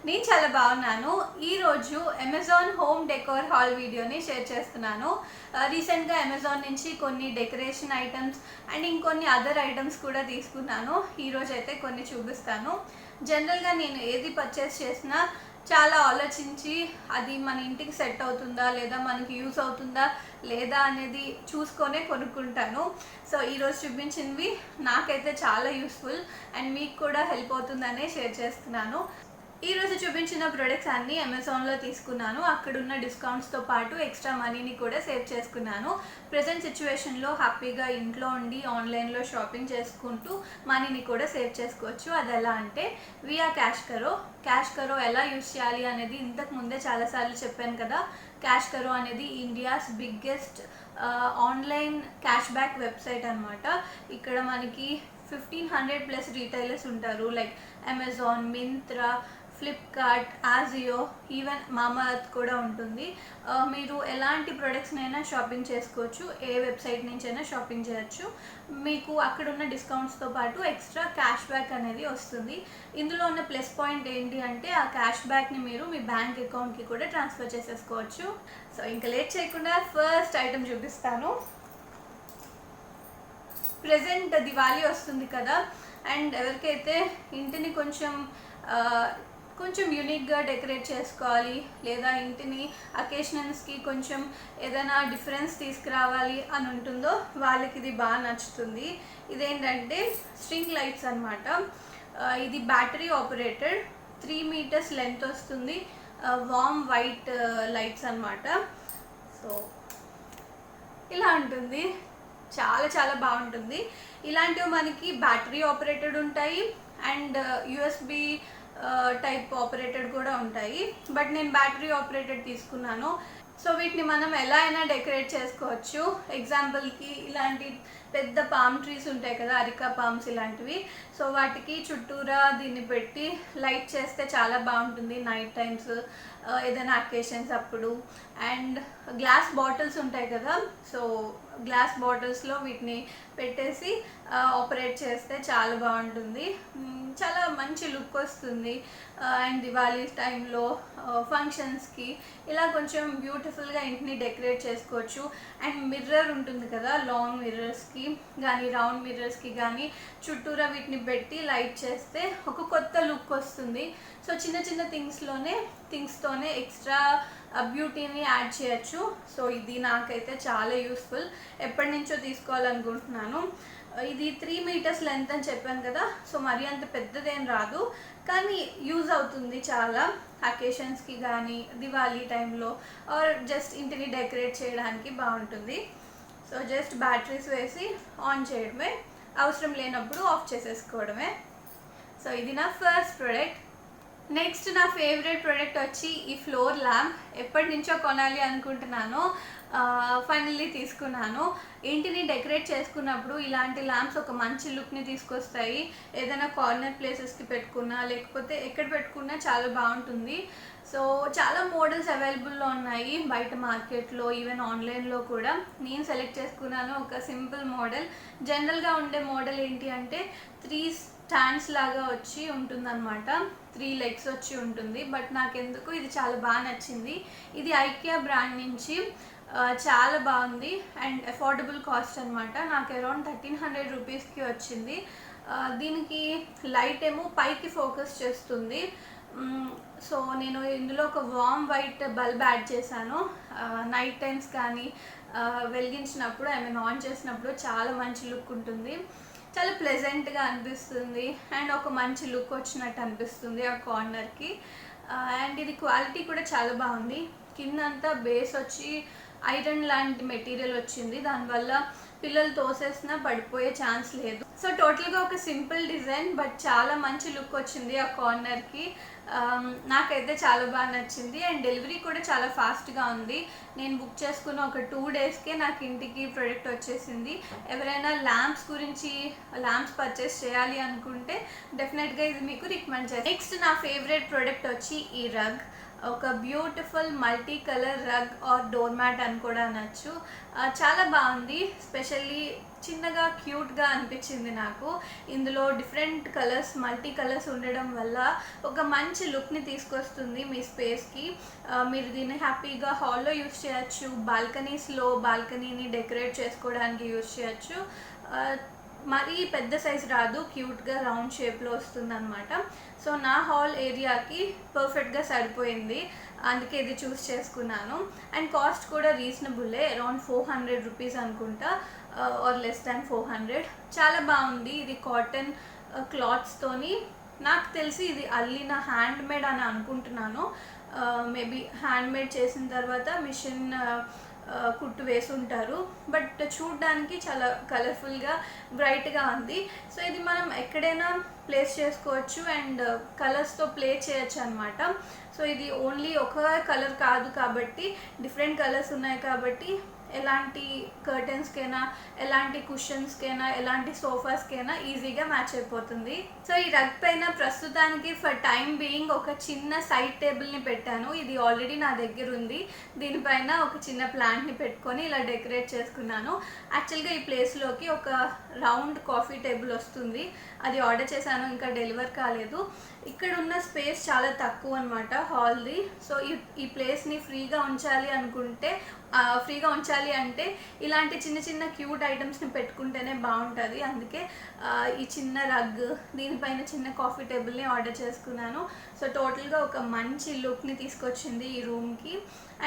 నేను చాలా బాగున్నాను. ఈరోజు అమెజాన్ హోమ్ డెకోర్ హాల్ వీడియోని షేర్ చేస్తున్నాను. రీసెంట్గా అమెజాన్ నుంచి కొన్ని డెకరేషన్ ఐటమ్స్ అండ్ ఇంకొన్ని అదర్ ఐటమ్స్ కూడా తీసుకున్నాను. ఈరోజు అయితే కొన్ని చూపిస్తాను. జనరల్గా నేను ఏది పర్చేస్ చేసినా చాలా ఆలోచించి అది మన ఇంటికి సెట్ అవుతుందా లేదా మనకి యూస్ అవుతుందా లేదా అనేది చూసుకొనే కొనుక్కుంటాను. సో ఈరోజు చూపించినవి నాకైతే చాలా యూస్ఫుల్ అండ్ మీకు కూడా హెల్ప్ అవుతుందనే షేర్ చేస్తున్నాను. ఈరోజు చూపించిన ప్రొడక్ట్స్ అన్నీ అమెజాన్లో తీసుకున్నాను. అక్కడున్న డిస్కౌంట్స్తో పాటు ఎక్స్ట్రా మనీని కూడా సేవ్ చేసుకున్నాను. ప్రజెంట్ సిచ్యువేషన్లో హ్యాపీగా ఇంట్లో ఉండి ఆన్లైన్లో షాపింగ్ చేసుకుంటూ మనీని కూడా సేవ్ చేసుకోవచ్చు. అది ఎలా అంటే వియా క్యాష్ కరో ఎలా యూస్ చేయాలి అనేది ఇంతకు ముందే చాలాసార్లు చెప్పాను కదా. క్యాష్ కరో అనేది India's biggest online cash back website అనమాట. ఇక్కడ మనకి 1500+ రీటైలర్స్ ఉంటారు. Like Amazon, Myntra, Flipkart, Ajio, even Mamaearth కూడా ఉంటుంది. మీరు ఎలాంటి ప్రొడక్ట్స్నైనా షాపింగ్ చేసుకోవచ్చు. ఏ వెబ్సైట్ నుంచైనా షాపింగ్ చేయొచ్చు. మీకు అక్కడ ఉన్న డిస్కౌంట్స్తో పాటు ఎక్స్ట్రా క్యాష్ బ్యాక్ అనేది వస్తుంది. ఇందులో ఉన్న ప్లస్ పాయింట్ ఏంటి అంటే ఆ క్యాష్ బ్యాక్ని మీరు మీ బ్యాంక్ అకౌంట్కి కూడా ట్రాన్స్ఫర్ చేసేసుకోవచ్చు. సో ఇంకా లేట్ చేయకుండా ఫస్ట్ ఐటమ్ చూపిస్తాను. ప్రెజెంట్ దివాళీ వస్తుంది కదా, అండ్ ఎవరికైతే ఇంటిని కొంచెం యూనిక్గా డెకరేట్ చేసుకోవాలి లేదా ఇంటిని అకేషనల్స్కి కొంచెం ఏదైనా డిఫరెన్స్ తీసుకురావాలి అని ఉంటుందో వాళ్ళకి ఇది బాగా నచ్చుతుంది. ఇదేంటంటే స్ట్రింగ్ లైట్స్ అనమాట. ఇది బ్యాటరీ ఆపరేటెడ్, 3 meters లెంత్ వస్తుంది. వామ్ వైట్ లైట్స్ అనమాట. సో ఇలా ఉంటుంది. చాలా చాలా బాగుంటుంది. ఇలాంటివి మనకి బ్యాటరీ ఆపరేటెడ్ ఉంటాయి అండ్ యూఎస్బి టైప్ ఆపరేటెడ్ కూడా ఉంటాయి. బట్ నేను బ్యాటరీ ఆపరేటెడ్ తీసుకున్నాను. సో వీటిని మనం ఎలా అయినా డెకరేట్ చేసుకోవచ్చు. ఎగ్జాంపుల్కి ఇలాంటి పెద్ద పామ్ ట్రీస్ ఉంటాయి కదా, అరికా పామ్స్ ఇలాంటివి. సో వాటికి చుట్టూరా దీన్ని పెట్టి లైట్ చేస్తే చాలా బాగుంటుంది నైట్ టైమ్స్, ఏదైనా అకేషన్స్ అప్పుడు. అండ్ గ్లాస్ బాటిల్స్ ఉంటాయి కదా, సో గ్లాస్ బాటిల్స్లో వీటిని పెట్టేసి ఆపరేట్ చేస్తే చాలా బాగుంటుంది. చాలా మంచి లుక్ వస్తుంది. అండ్ దివాళీ టైంలో ఫంక్షన్స్కి ఇలా కొంచెం బ్యూటిఫుల్గా ఇంటిని డెకరేట్ చేసుకోవచ్చు. అండ్ మిర్రర్ ఉంటుంది కదా, లాంగ్ మిర్రర్స్కి కానీ రౌండ్ మిర్రర్స్కి కానీ చుట్టూరా వీటిని పెట్టి లైట్ చేస్తే ఒక కొత్త లుక్ వస్తుంది. సో చిన్న చిన్న థింగ్స్తోనే ఎక్స్ట్రా బ్యూటీని యాడ్ చేయొచ్చు. సో ఇది నాకైతే చాలా యూస్ఫుల్. ఎప్పటి నుంచో తీసుకోవాలనుకుంటున్నాను. ఇది 3 meters లెంత్ అని చెప్పాను కదా, సో మరీ అంత పెద్దదేం రాదు కానీ యూజ్ అవుతుంది చాలా అకేషన్స్కి కానీ దివాళీ టైంలో ఆర్ జస్ట్ ఇంటిని డెకరేట్ చేయడానికి బాగుంటుంది. సో జస్ట్ బ్యాటరీస్ వేసి ఆన్ చేయడమే, అవసరం లేనప్పుడు ఆఫ్ చేసేసుకోవడమే. సో ఇది నా ఫస్ట్ ప్రోడక్ట్. నెక్స్ట్ నా ఫేవరెట్ ప్రోడక్ట్ వచ్చి ఈ ఫ్లోర్ ల్యాంప్. ఎప్పటి నుంచో కొనాలి అనుకుంటున్నాను, ఫైనల్లీ తీసుకున్నాను. ఇంటిని డెకరేట్ చేసుకున్నప్పుడు ఇలాంటి ల్యాంప్స్ ఒక మంచి లుక్ని తీసుకొస్తాయి. ఏదైనా కార్నర్ ప్లేసెస్కి పెట్టుకున్నా లేకపోతే ఎక్కడ పెట్టుకున్నా చాలా బాగుంటుంది. సో చాలా మోడల్స్ అవైలబుల్లో ఉన్నాయి బయట మార్కెట్లో, ఈవెన్ ఆన్లైన్లో కూడా. నేను సెలెక్ట్ చేసుకున్నాను ఒక సింపుల్ మోడల్. జనరల్గా ఉండే మోడల్ ఏంటి అంటే 3 స్టాండ్స్ లాగా వచ్చి ఉంటుందన్నమాట, 3 legs వచ్చి ఉంటుంది. బట్ నాకెందుకు ఇది చాలా బాగా నచ్చింది. ఇది ఐకియా బ్రాండ్ నుంచి. చాలా బాగుంది అండ్ అఫోర్డబుల్ కాస్ట్ అనమాట. నాకు అరౌండ్ 1300 రూపీస్కి వచ్చింది. దీనికి లైట్ ఏమో పైకి ఫోకస్ చేస్తుంది. సో నేను ఇందులో ఒక వామ్ వైట్ బల్బ్ యాడ్ చేశాను. నైట్ టైమ్స్ కానీ వెలిగించినప్పుడు ఆన్ చేసినప్పుడు చాలా మంచి లుక్ ఉంటుంది. చాలా ప్లెజెంట్గా అనిపిస్తుంది అండ్ ఒక మంచి లుక్ వచ్చినట్టు అనిపిస్తుంది ఆ కార్నర్కి. అండ్ ఇది క్వాలిటీ కూడా చాలా బాగుంది. కిందంతా బేస్ వచ్చి ఐరన్ లాంటి మెటీరియల్ వచ్చింది, దానివల్ల పిల్లలు తోసేసినా పడిపోయే ఛాన్స్ లేదు. సో టోటల్గా ఒక సింపుల్ డిజైన్ బట్ చాలా మంచి లుక్ వచ్చింది ఆ కార్నర్కి. నాకైతే చాలా బాగా నచ్చింది అండ్ డెలివరీ కూడా చాలా ఫాస్ట్గా ఉంది. నేను బుక్ చేసుకున్న ఒక 2 daysకే నాకు ఇంటికి ప్రోడక్ట్ వచ్చేసింది. ఎవరైనా ల్యాంప్స్ పర్చేస్ చేయాలి అనుకుంటే డెఫినెట్గా ఇది మీకు రికమెండ్ చేస్తాను. నెక్స్ట్ నా ఫేవరెట్ ప్రోడక్ట్ వచ్చి ఈ రగ్. ఒక beautiful multi colour rug or door mat అని కూడా అనొచ్చు. చాలా బాగుంది. స్పెషల్లీ చిన్నగా క్యూట్గా అనిపించింది నాకు. ఇందులో డిఫరెంట్ కలర్స్, మల్టీ కలర్స్ ఉండడం వల్ల ఒక మంచి లుక్ని తీసుకొస్తుంది మీ స్పేస్కి. మీరు దీన్ని హ్యాపీగా హాల్లో యూస్ చేయొచ్చు, బాల్కనీని డెకరేట్ చేసుకోవడానికి యూస్ చేయొచ్చు. మరీ పెద్ద సైజ్ రాదు, క్యూట్గా రౌండ్ షేప్లో వస్తుంది అనమాట. సో నా హాల్ ఏరియాకి పర్ఫెక్ట్గా సరిపోయింది, అందుకే ఇది చూస్ చేసుకున్నాను. అండ్ కాస్ట్ కూడా రీజనబుల్లే, అరౌండ్ 400 రూపీస్ అనుకుంటా, ఆర్ లెస్ దాన్ 400. చాలా బాగుంది. ఇది కాటన్ క్లాత్స్తోని, నాకు తెలిసి ఇది అల్లిన హ్యాండ్మేడ్ అని అనుకుంటున్నాను. మేబీ హ్యాండ్మేడ్ చేసిన తర్వాత మిషన్ కుట్టు వేసి ఉంటారు. బట్ చూడ్డానికి చాలా కలర్ఫుల్గా, బ్రైట్గా ఉంది. సో ఇది మనం ఎక్కడైనా ప్లేస్ చేసుకోవచ్చు అండ్ కలర్స్తో ప్లే చేయొచ్చు అనమాట. సో ఇది ఓన్లీ ఒక కలర్ కాదు కాబట్టి, డిఫరెంట్ కలర్స్ ఉన్నాయి కాబట్టి ఎలాంటి కర్టెన్స్కైనా, ఎలాంటి కుషన్స్కైనా, ఎలాంటి సోఫాస్కైనా ఈజీగా మ్యాచ్ అయిపోతుంది. సో ఈ రగ్ పైన ప్రస్తుతానికి ఫర్ టైం బీయింగ్ ఒక చిన్న సైడ్ టేబుల్ని పెట్టాను. ఇది ఆల్రెడీ నా దగ్గర ఉంది. దీనిపైన ఒక చిన్న ప్లాంట్ని పెట్టుకొని ఇలా డెకరేట్ చేసుకున్నాను. యాక్చువల్గా ఈ ప్లేస్లోకి ఒక రౌండ్ కాఫీ టేబుల్ వస్తుంది, అది ఆర్డర్ చేశాను, ఇంకా డెలివర్ కాలేదు. ఇక్కడ ఉన్న స్పేస్ చాలా తక్కువ అనమాట హాల్ది. సో ఈ ప్లేస్ని ఫ్రీగా ఉంచాలి అంటే ఇలాంటి చిన్న చిన్న క్యూట్ ఐటమ్స్ని పెట్టుకుంటేనే బాగుంటుంది. అందుకే ఈ చిన్న రగ్, దీనిపైన చిన్న కాఫీ టేబుల్ని ఆర్డర్ చేసుకున్నాను. సో టోటల్గా ఒక మంచి లుక్ని తీసుకొచ్చింది ఈ రూమ్కి.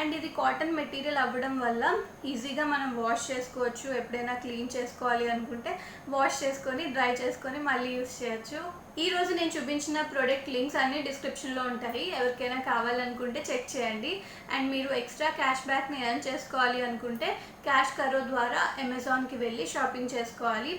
అండ్ ఇది కాటన్ మెటీరియల్ అవ్వడం వల్ల ఈజీగా మనం వాష్ చేసుకోవచ్చు. ఎప్పుడైనా క్లీన్ చేసుకోవాలి అనుకుంటే వాష్ చేసుకొని, డ్రై చేసుకొని మళ్ళీ యూస్ చేయొచ్చు. ఈరోజు నేను చూపించిన ప్రోడక్ట్ లింక్స్ అన్నీ డిస్క్రిప్షన్లో ఉంటాయి, ఎవరికైనా కావాలనుకుంటే చెక్ చేయండి. అండ్ మీరు ఎక్స్ట్రా క్యాష్ బ్యాక్ని ఎర్న్ చేసుకోవాలి అనుకుంటే క్యాష్ కరో ద్వారా అమెజాన్కి వెళ్ళి షాపింగ్ చేసుకోవాలి.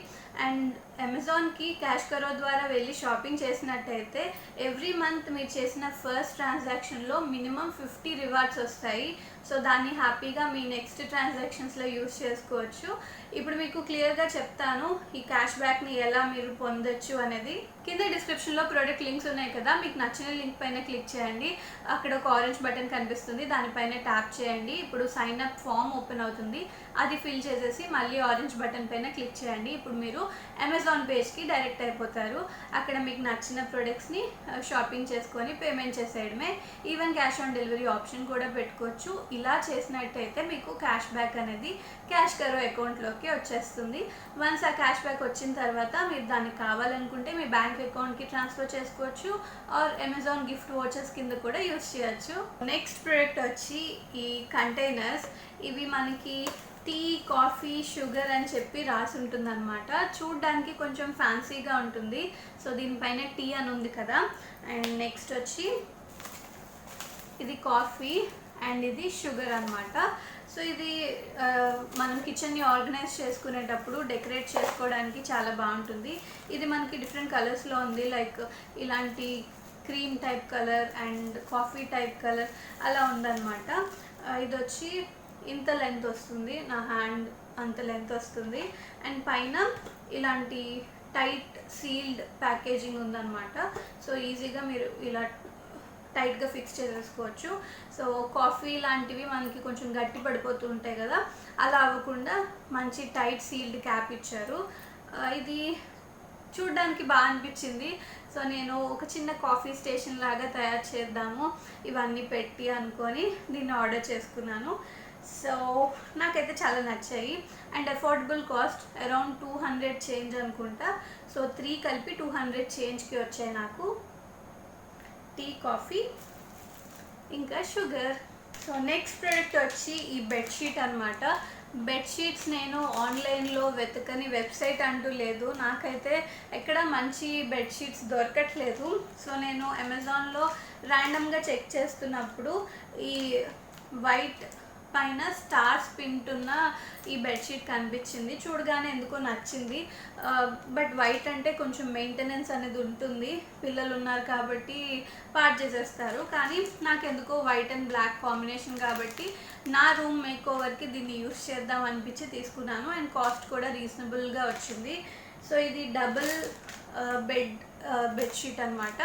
అండ్ అమెజాన్కి క్యాష్ కరో ద్వారా వెళ్ళి షాపింగ్ చేసినట్టయితే ఎవ్రీ మంత్ మీరు చేసిన ఫస్ట్ ట్రాన్సాక్షన్లో మినిమం 50 రివార్డ్స్ వస్తాయి. సో దాన్ని హ్యాపీగా మీ నెక్స్ట్ ట్రాన్సాక్షన్స్లో యూస్ చేసుకోవచ్చు. ఇప్పుడు మీకు క్లియర్గా చెప్తాను ఈ క్యాష్ బ్యాక్ని ఎలా మీరు పొందొచ్చు అనేది. కింద డిస్క్రిప్షన్లో ప్రోడక్ట్ లింక్స్ ఉన్నాయి కదా, మీకు నచ్చిన లింక్ పైన క్లిక్ చేయండి. అక్కడ ఒక ఆరెంజ్ బటన్ కనిపిస్తుంది, దానిపైన ట్యాప్ చేయండి. ఇప్పుడు సైన్ అప్ ఫామ్ ఓపెన్ అవుతుంది, అది ఫిల్ చేసేసి మళ్ళీ ఆరెంజ్ బటన్ పైన క్లిక్ చేయండి. ఇప్పుడు మీరు అమెజాన్ పేజ్కి డైరెక్ట్ అయిపోతారు. అక్కడ మీకు నచ్చిన ప్రొడక్ట్స్ని షాపింగ్ చేసుకొని పేమెంట్ చేసేయడమే. Even cash on delivery option కూడా పెట్టుకోవచ్చు. ఇలా చేసినట్టయితే మీకు క్యాష్ బ్యాక్ అనేది క్యాష్ కరో అకౌంట్లోకి వచ్చేస్తుంది. వన్స్ ఆ క్యాష్ బ్యాక్ వచ్చిన తర్వాత మీరు దాన్ని కావాలనుకుంటే మీ బ్యాంక్ అకౌంట్కి ట్రాన్స్ఫర్ చేసుకోవచ్చు, ఆర్ అమెజాన్ గిఫ్ట్ వాచర్స్ కింద కూడా యూస్ చేయొచ్చు. నెక్స్ట్ ప్రోడక్ట్ వచ్చి ఈ కంటైనర్స్. ఇవి మనకి టీ, కాఫీ, షుగర్ అని చెప్పి రాసి ఉంటుంది అనమాట. చూడ్డానికి కొంచెం ఫ్యాన్సీగా ఉంటుంది. సో దీనిపైన టీ అని ఉంది కదా. అండ్ నెక్స్ట్ వచ్చి ఇది కాఫీ అండ్ ఇది షుగర్ అనమాట. సో ఇది మనం కిచెన్ని ఆర్గనైజ్ చేసుకునేటప్పుడు డెకరేట్ చేసుకోవడానికి చాలా బాగుంటుంది. ఇది మనకి డిఫరెంట్ కలర్స్లో ఉంది, లైక్ ఇలాంటి cream type colour and coffee type colour అలా ఉందన్నమాట. ఇది వచ్చి ఇంత లెంత్ వస్తుంది, నా హ్యాండ్ అంత లెంత్ వస్తుంది. అండ్ పైన ఇలాంటి టైట్ సీల్డ్ ప్యాకేజింగ్ ఉందన్నమాట. సో ఈజీగా మీరు ఇలా టైట్గా ఫిక్స్ చేసేసుకోవచ్చు. సో కాఫీ లాంటివి మనకి కొంచెం గట్టి పడిపోతూ ఉంటాయి కదా, అలా అవ్వకుండా మంచి టైట్ సీల్డ్ క్యాప్ ఇచ్చారు. ఇది చూడ్డానికి బాగా అనిపించింది. సో నేను ఒక చిన్న కాఫీ స్టేషన్ లాగా తయారు చేద్దాము ఇవన్నీ పెట్టి అనుకొని దీన్ని ఆర్డర్ చేసుకున్నాను. సో నాకైతే చాలా నచ్చాయి. And affordable cost around 200 change అనుకుంటా. సో 3 కలిపి 200 చేంజ్కి వచ్చాయి నాకు. టీ, కాఫీ ఇంకా షుగర్. సో నెక్స్ట్ ప్రోడక్ట్ వచ్చి ఈ బెడ్షీట్ అనమాట. బెడ్షీట్స్ నేను ఆన్లైన్లో వెతకని వెబ్సైట్ అంటూ లేదు, నాకైతే ఎక్కడ మంచి బెడ్షీట్స్ దొరకట్లేదు. సో నేను అమెజాన్లో ర్యాండమ్గా చెక్ చేస్తున్నప్పుడు ఈ వైట్ పైన స్టార్స్ ప్రింట్ ఉన్న ఈ బెడ్షీట్ కనిపించింది. చూడగానే ఎందుకో నచ్చింది. బట్ వైట్ అంటే కొంచెం మెయింటెనెన్స్ అనేది ఉంటుంది, పిల్లలు ఉన్నారు కాబట్టి పార్ట్ చేసేస్తారు. కానీ నాకు ఎందుకో వైట్ అండ్ బ్లాక్ కాంబినేషన్ కాబట్టి నా రూమ్ మేక్ ఓవర్కి దీన్ని యూస్ చేద్దాం అనిపించి తీసుకున్నాను. అండ్ కాస్ట్ కూడా రీజనబుల్గా వచ్చింది. సో ఇది డబుల్ బెడ్షీట్ అనమాట.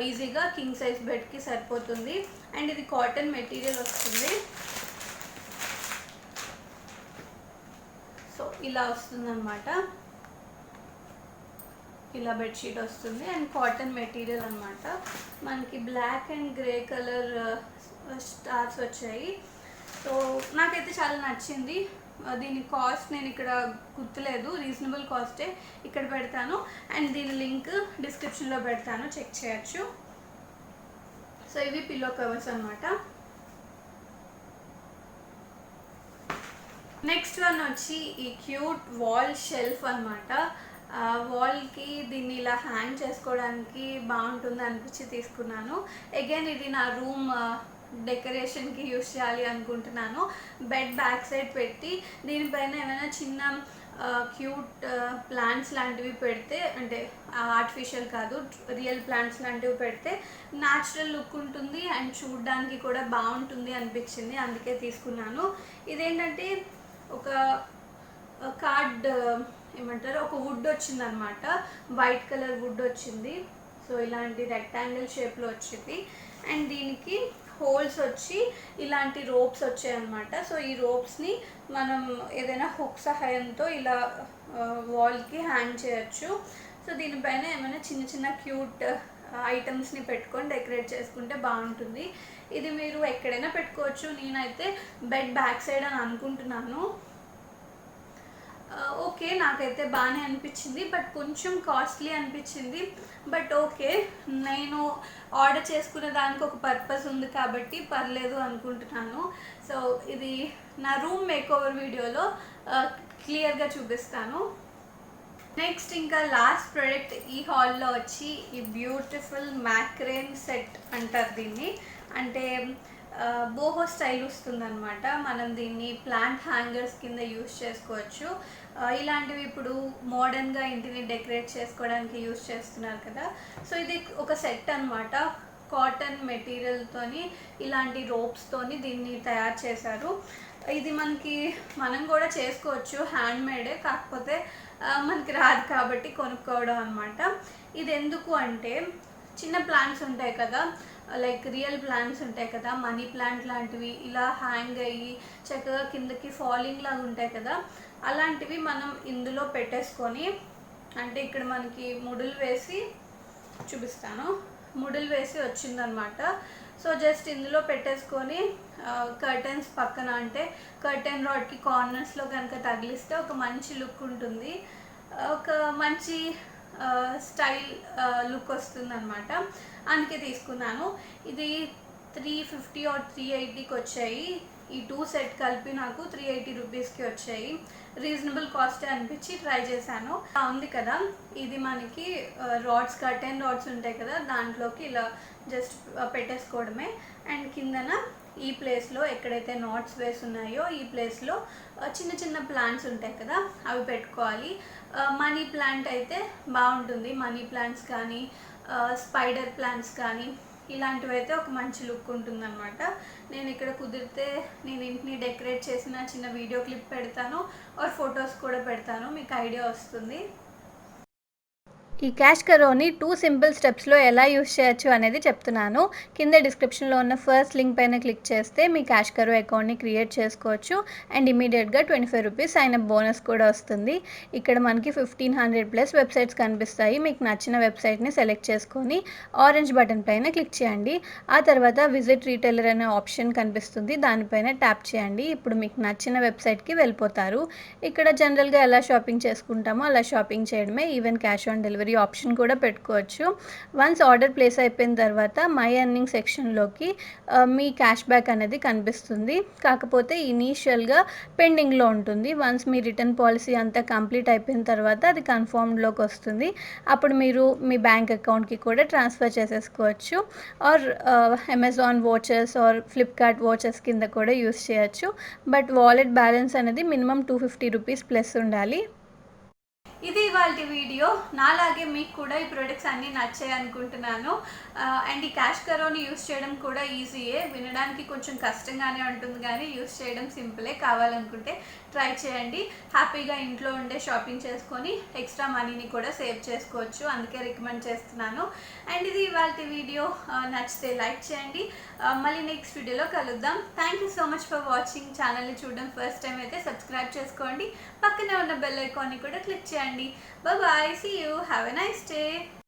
ఈజీగా కింగ్ సైజ్ బెడ్కి సరిపోతుంది. అండ్ ఇది కాటన్ మెటీరియల్ వస్తుంది. సో ఇలా వస్తుంది అనమాట. ఇలా బెడ్షీట్ వస్తుంది అండ్ కాటన్ మెటీరియల్ అనమాట. మనకి black and grey colour stars వచ్చాయి. సో నాకైతే చాలా నచ్చింది. దీని కాస్ట్ నేను ఇక్కడ గుర్తులేదు, రీజనబుల్ కాస్టే. ఇక్కడ పెడతాను అండ్ దీని లింక్ డిస్క్రిప్షన్లో పెడతాను, చెక్ చేయొచ్చు. సో ఇవి పిల్లో కవర్స్ అనమాట. నెక్స్ట్ వన్ వచ్చి ఈ క్యూట్ వాల్ షెల్ఫ్ అనమాట. వాల్కి దీన్ని ఇలా హ్యాంగ్ చేసుకోవడానికి బాగుంటుంది అనిపించి తీసుకున్నాను. అగైన్ ఇది నా రూమ్ డెకరేషన్కి యూస్ చేయాలి అనుకుంటున్నాను. బెడ్ బ్యాక్ సైడ్ పెట్టి దీనిపైన ఏమైనా చిన్న క్యూట్ ప్లాంట్స్ లాంటివి పెడితే, అంటే ఆర్టిఫిషియల్ కాదు, రియల్ ప్లాంట్స్ లాంటివి పెడితే న్యాచురల్ లుక్ ఉంటుంది అండ్ చూడడానికి కూడా బాగుంటుంది అనిపించింది, అందుకే తీసుకున్నాను. ఇదేంటంటే ఒక కార్డ్ ఏమంటారు, ఒక వుడ్ వచ్చిందనమాట, వైట్ కలర్ వుడ్ వచ్చింది. సో ఇలాంటి రెక్టాంగిల్ షేప్లో వచ్చింది అండ్ దీనికి హోల్స్ వచ్చి ఇలాంటి రోప్స్ వచ్చాయన్నమాట. సో ఈ రోప్స్ని మనం ఏదైనా హుక్ సహాయంతో ఇలా వాల్కి హ్యాంగ్ చేయొచ్చు. సో దీనిపైన ఏమైనా చిన్న చిన్న క్యూట్ ఐటమ్స్ని పెట్టుకొని డెకరేట్ చేసుకుంటే బాగుంటుంది. ఇది మీరు ఎక్కడైనా పెట్టుకోవచ్చు. నేనైతే బెడ్ బ్యాక్ సైడ్ అని అనుకుంటున్నాను. ఓకే, నాకైతే బాగానే అనిపించింది, బట్ కొంచెం కాస్ట్లీ అనిపించింది. బట్ ఓకే, నేను ఆర్డర్ చేసుకునే దానికి ఒక పర్పస్ ఉంది కాబట్టి పర్లేదు అనుకుంటున్నాను. సో ఇది నా రూమ్ మేకోవర్ వీడియోలో క్లియర్గా చూపిస్తాను. నెక్స్ట్ ఇంకా లాస్ట్ ప్రోడక్ట్ ఈ హాల్లో వచ్చి ఈ బ్యూటిఫుల్ మ్యాక్రేన్ సెట్ అంటారు దీన్ని. అంటే బోహో స్టైల్ వస్తుందన్నమాట. మనం దీన్ని ప్లాంట్ హ్యాంగర్స్ కింద యూస్ చేసుకోవచ్చు. ఇలాంటివి ఇప్పుడు మోడర్న్గా ఇంటిని డెకరేట్ చేసుకోవడానికి యూస్ చేస్తున్నారు కదా. సో ఇది ఒక సెట్ అనమాట. కాటన్ మెటీరియల్తోని ఇలాంటి రోప్స్తోని దీన్ని తయారు చేశారు. ఇది మనం కూడా చేసుకోవచ్చు, హ్యాండ్ మేడే, కాకపోతే మనకి రాదు కాబట్టి కొనుక్కోవడం అనమాట. ఇది ఎందుకు అంటే చిన్న ప్లాంట్స్ ఉంటాయి కదా, లైక్ రియల్ ప్లాంట్స్ ఉంటాయి కదా, మనీ ప్లాంట్ లాంటివి ఇలా హ్యాంగ్ అయ్యి చక్కగా కిందకి ఫాలింగ్ లాగా ఉంటాయి కదా, అలాంటివి మనం ఇందులో పెట్టేసుకొని, అంటే ఇక్కడ మనకి ముడులు వేసి చూపిస్తాను, ముడులు వేసి వచ్చిందనమాట. సో జస్ట్ ఇందులో పెట్టేసుకొని కర్టన్స్ పక్కన, అంటే కర్టెన్ రాడ్కి కార్నర్స్లో కనుక తగిలిస్తే ఒక మంచి లుక్ ఉంటుంది, ఒక మంచి స్టైల్ లుక్ వస్తుందన్నమాట. అందుకే తీసుకున్నాను. ఇది 350 or 380కి వచ్చాయి. ఈ 2 సెట్ కలిపి నాకు 380 రూపీస్కి వచ్చాయి. రీజనబుల్ కాస్ట్ అనిపించి ట్రై చేశాను. ఉంది కదా, ఇది మనకి రాడ్స్, కర్టెన్ రాడ్స్ ఉంటాయి కదా, దాంట్లోకి ఇలా జస్ట్ పెట్టేసుకోవడమే. అండ్ కిందన ఈ ప్లేస్లో ఎక్కడైతే నాట్స్ వేసి ఉన్నాయో ఈ ప్లేస్లో చిన్న చిన్న ప్లాంట్స్ ఉంటాయి కదా, అవి పెట్టుకోవాలి. మనీ ప్లాంట్ అయితే బాగుంటుంది, మనీ ప్లాంట్స్ కానీ స్పైడర్ ప్లాంట్స్ కానీ ఇలాంటివి అయితే ఒక మంచి లుక్ ఉంటుందన్నమాట. నేను ఇక్కడ కుదిరితే నేను ఇంటిని డెకరేట్ చేసిన చిన్న వీడియో క్లిప్ పెడతాను, ఆర్ ఫొటోస్ కూడా పెడతాను, మీకు ఐడియా వస్తుంది. ఈ క్యాష్ కరోని 2 సింపుల్ స్టెప్స్లో ఎలా యూస్ చేయొచ్చు అనేది చెప్తున్నాను. కింద డిస్క్రిప్షన్లో ఉన్న ఫస్ట్ లింక్ పైన క్లిక్ చేస్తే మీ క్యాష్ కరో అకౌంట్ని క్రియేట్ చేసుకోవచ్చు అండ్ ఇమీడియట్గా 25 రూపీస్ అయిన బోనస్ కూడా వస్తుంది. ఇక్కడ మనకి 1500+ వెబ్సైట్స్ కనిపిస్తాయి. మీకు నచ్చిన వెబ్సైట్ని సెలెక్ట్ చేసుకొని ఆరెంజ్ బటన్ పైన క్లిక్ చేయండి. ఆ తర్వాత విజిట్ రీటైలర్ అనే ఆప్షన్ కనిపిస్తుంది, దానిపైన ట్యాప్ చేయండి. ఇప్పుడు మీకు నచ్చిన వెబ్సైట్కి వెళ్ళిపోతారు. ఇక్కడ జనరల్గా ఎలా షాపింగ్ చేసుకుంటామో అలా షాపింగ్ చేయడమే. Even cash on delivery option కూడా పెట్టుకోవచ్చు. వన్స్ ఆర్డర్ ప్లేస్ అయిపోయిన తర్వాత మై ఎర్నింగ్ సెక్షన్లోకి మీ క్యాష్ బ్యాక్ అనేది కనిపిస్తుంది. కాకపోతే ఇనీషియల్గా పెండింగ్లో ఉంటుంది. వన్స్ మీ రిటర్న్ పాలసీ అంతా కంప్లీట్ అయిపోయిన తర్వాత అది కన్ఫర్మ్డ్లోకి వస్తుంది. అప్పుడు మీరు మీ బ్యాంక్ అకౌంట్కి కూడా ట్రాన్స్ఫర్ చేసేసుకోవచ్చు. Or Amazon watches or Flipkart watches కింద కూడా యూస్ చేయొచ్చు. బట్ వాలెట్ బ్యాలెన్స్ అనేది మినిమం 250 రూపీస్ ప్లస్ ఉండాలి. ఇది ఇవాళ వీడియో. నాలాగే మీకు కూడా ఈ ప్రొడక్ట్స్ అన్నీ నచ్చాయి అనుకుంటున్నాను. అండ్ ఈ క్యాష్ కరోని యూస్ చేయడం కూడా ఈజీయే. వినడానికి కొంచెం కష్టంగానే ఉంటుంది కానీ యూస్ చేయడం సింపులే. కావాలనుకుంటే ట్రై చేయండి. హ్యాపీగా ఇంట్లో ఉండే షాపింగ్ చేసుకొని ఎక్స్ట్రా మనీని కూడా సేవ్ చేసుకోవచ్చు. అందుకే రికమెండ్ చేస్తున్నాను. అండ్ ఇది ఇవాళ వీడియో. నచ్చితే లైక్ చేయండి. మళ్ళీ నెక్స్ట్ వీడియోలో కలుద్దాం. Thank you so much for watching. ఛానల్ని చూడడం ఫస్ట్ టైం అయితే సబ్స్క్రైబ్ చేసుకోండి. పక్కనే ఉన్న బెల్ ఐకాన్ని కూడా క్లిక్ చేయండి. Bye bye. See you. Have a nice day.